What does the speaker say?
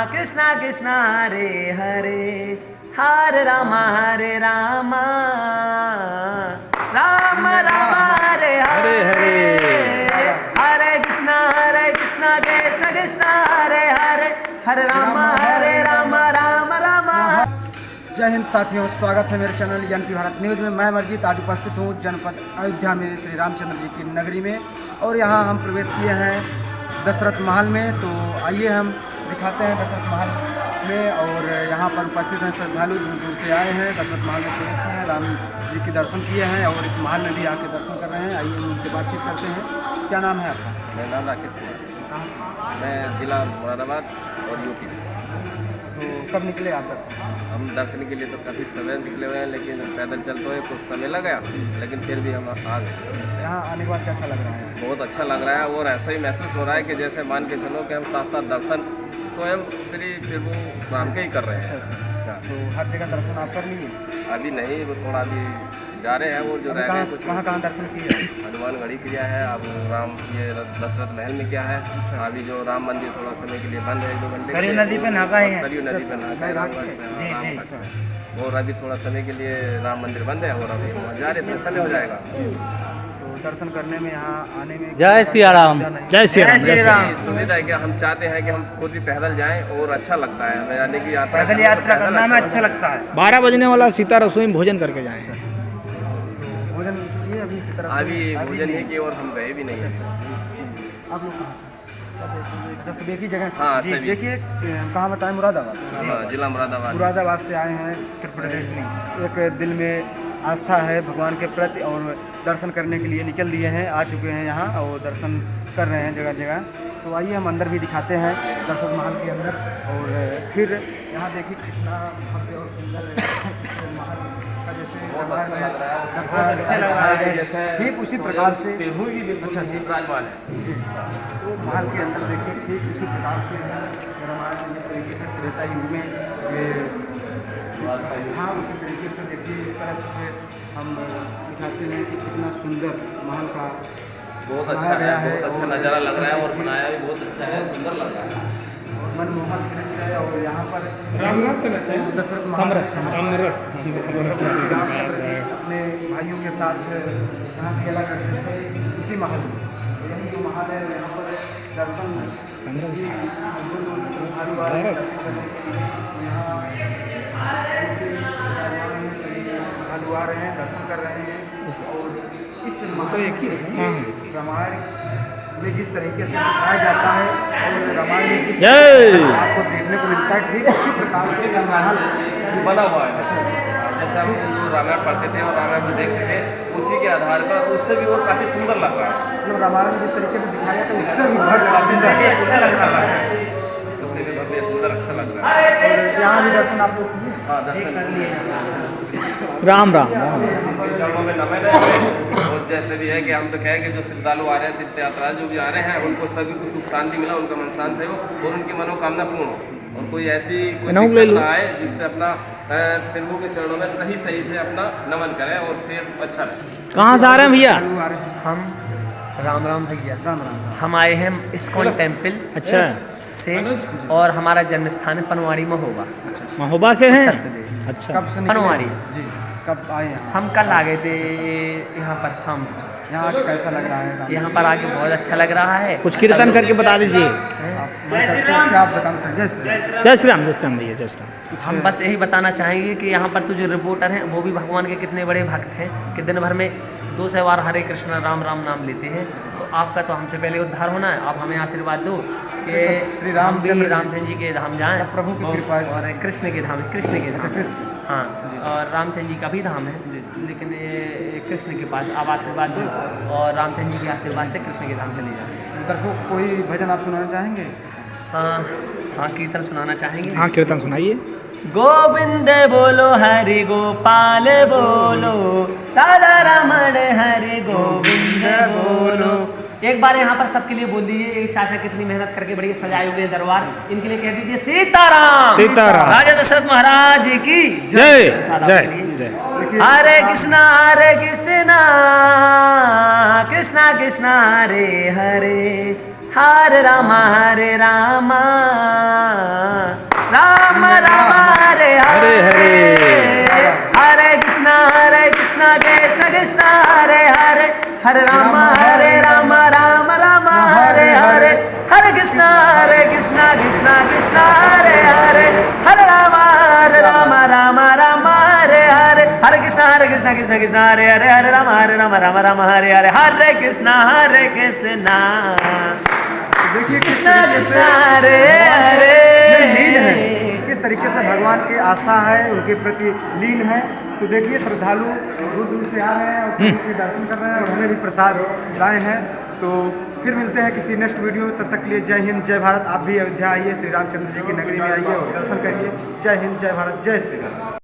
कृष्णा कृष्णा हरे हरे हरे रामा राम राम हरे हरे हरे कृष्णा कृष्णा कृष्णा हरे हरे हरे राम राम राम। जय हिंद साथियों, स्वागत है मेरे चैनल एनपी भारत न्यूज़ में। मैं अमरजीत आज उपस्थित हूँ जनपद अयोध्या में श्री रामचंद्र जी की नगरी में, और यहाँ हम प्रवेश किए हैं दशरथ महल में। तो आइए हम दिखाते हैं दशरथ महल में, और यहाँ पर उपस्थित हैं श्रद्धालु, दूर दूर से आए हैं। दशरथ महल में प्रवेश किए हैं, राम जी के दर्शन किए हैं और इस महल में भी आके दर्शन कर रहे हैं। आइए उनसे बातचीत करते हैं। क्या नाम है आपका? मेरा नाम राकेश कुमार, मैं जिला मुरादाबाद और यूपी से। तो कब निकले आप दर्शन? हम दर्शन के लिए तो काफ़ी समय निकले हुए हैं, लेकिन पैदल चलते हुए कुछ समय लगा, लेकिन फिर भी हम आ गए। यहाँ आने के बाद कैसा लग रहा है? बहुत अच्छा लग रहा है, और ऐसा ही महसूस हो रहा है कि जैसे मान के चलो कि हम साथ साथ दर्शन स्वयं श्री प्रभु राम के ही कर रहे हैं। तो हर जगह दर्शन आप कर लिए? अभी नहीं, वो थोड़ा अभी जा रहे हैं, वो जो रह गए कुछ। कहाँ दर्शन किए? हनुमानगढ़ी किया है, अब राम ये दशरथ महल में क्या है। अभी जो राम मंदिर थोड़ा समय के लिए बंद है, 1-2 घंटे। सरयू नदी पे नहा है? सरयू नदी पे नहा है, और अभी थोड़ा समय के लिए राम मंदिर बंद है, और अभी वहाँ जा रहे, समय हो जाएगा। तो दर्शन करने में, यहाँ आने में जय सिया राम, जय सिया राम। सुविधा है कि हम चाहते हैं कि हम खुद ही पैदल जाएं, और अच्छा लगता है हमें, यानी कि पैदल यात्रा करना में अच्छा लगता है। 12 बजने वाला सीता रसोई में भोजन करके जाएं। भोजन किए अभी इसी तरह? अभी भोजन नहीं किए, और हम गए भी नहीं हैं। आप लोग कहाँ? अच्छा, सब एक ही जगह से? हाँ, जी, सभी। देखिए कहाँ बताएं? मुरादाबाद। हाँ, जिला मुरादाबाद से आए हैं उत्तर प्रदेश में। एक दिल में आस्था है भगवान के प्रति, और दर्शन करने के लिए निकल दिए हैं, आ चुके हैं यहाँ और दर्शन कर रहे हैं जगह जगह। तो आइए हम अंदर भी दिखाते हैं, दशरथ महल के अंदर। और फिर यहाँ देखिए कितना भव्य और सुंदर महल का जैसे ठीक उसी प्रकार से। अच्छा जी, राजमहल है जी। तो महल के अंदर देखिए ठीक उसी प्रकार से रामायण में जिस तरीके से त्रेता युग में ये हाँ, उसी तरीके से देखिए इस तरह से हम दिखाते हैं कि कितना सुंदर महल का बहुत अच्छा है, बहुत अच्छा नज़ारा लग रहा है, और बनाया भी बहुत अच्छा है, सुंदर लग रहा है, मनमोहक दृश्य है। और यहाँ पर दशरथ रामचंद्र जी अपने भाइयों के साथ यहाँ खेला करते थे इसी महल में। यही जो महल है, यहाँ पर दर्शन श्रद्धालु आ रहे हैं, दर्शन कर रहे हैं। और इस रामायण में जिस तरीके से दिखाया जाता है, और रामायण में जिस आपको देखने को मिलता है, ठीक उसी प्रकार से महल बना हुआ है। जैसे हम रामायण पढ़ते थे और रामायण को देखते थे, उसी के आधार पर उससे भी और काफ़ी सुंदर लग रहा है। मतलब रामायण में जिस तरीके से दिखाया जाता है उससे भी अच्छा सुंदर अच्छा लग रहा है। यहाँ भी दर्शन आप लोग किए? हाँ, दर्शन कर लिए। राम राम। चरणों में नमन है। और जैसे भी है कि हम तो कहेंगे जो श्रद्धालु आ रहे हैं, तीर्थ यात्रा जो भी आ रहे हैं, उनको सभी को सुख शांति मिला, उनका मन शांत है, और उनकी मनोकामना पूर्ण हो, और कोई ऐसी कोई दिक्कत ना आए जिससे अपना प्रभु के चरणों में सही से अपना नमन करें, और फिर अच्छा रहे। कहाँ से आ रहे हैं भैया? हम राम भैया, राम। हम आए हैं इस्कॉन टेम्पल अच्छा से, और हमारा जन्म स्थान है पनवाड़ी महोबा। महोबा से हैं? उत्तर प्रदेश। अच्छा, कब से निकले? पनवाड़ी। जी, कब आए यहाँ? हम कल आ गए थे यहाँ पर शाम को। यहाँ कैसा लग रहा है? यहाँ पर आके बहुत अच्छा लग रहा है। कुछ कीर्तन करके बता दीजिए। क्या आप बताना चाहेंगे? जय श्री राम, जय श्री राम भैया, जय श्री राम। हम बस यही बताना चाहेंगे कि यहाँ पर तो जो रिपोर्टर हैं वो भी भगवान के कितने बड़े भक्त हैं कि दिन भर में 200 बार हरे कृष्ण राम राम नाम लेते हैं। तो आपका तो हमसे पहले उद्धार होना है, आप हमें आशीर्वाद दो कि श्री रामचंद्र जी के धाम जाएं, प्रभु की कृपा है। और कृष्ण के धाम हाँ, और रामचंद्र जी का भी धाम है, लेकिन ये कृष्ण के पास आप आशीर्वाद दो, और रामचंद्र जी के आशीर्वाद से कृष्ण के धाम चले जाएं। दर्शकों कोई भजन आप सुनाना चाहेंगे? हाँ, कीर्तन सुनाना चाहेंगे। हाँ, कीर्तन सुनाइए। गोविंद बोलो हरि गोपाल बोलो, राधा रमण हरि गोविंद बोलो। एक बार यहाँ पर सबके लिए बोल दीजिए, एक चाचा कितनी मेहनत करके बढ़िया सजाए हुए दरबार, इनके लिए कह दीजिए सीताराम। सीताराम। राजा दशरथ महाराज की जय जय जय। हरे कृष्णा कृष्णा कृष्णा हरे हरे हरे रामा राम राम हरे हरे हरे कृष्णा कृष्ण कृष्ण हरे हरे हरे राम राम राम हरे हरे हरे कृष्णा कृष्ण कृष्ण हरे हरे हरे राम राम हरे हरे हरे कृष्णा कृष्ण कृष्ण हरे हरे हरे राम राम हरे हरे हरे कृष्णा देखिए किस कृष्णा तरीके से हरे हरे लीन है, किस तरीके से भगवान की आस्था है, उनके प्रति लीन है। तो देखिए श्रद्धालु दूर दूर से आ रहे हैं और प्रभु के दर्शन कर रहे हैं और हमें भी प्रसाद लाए हैं। तो फिर मिलते हैं किसी नेक्स्ट वीडियो में, तब तक के लिए जय हिंद जय भारत। आप भी अयोध्या आइए, श्री रामचंद्र जी की नगरी में आइए और दर्शन करिए। जय हिंद जय भारत जय श्री राम।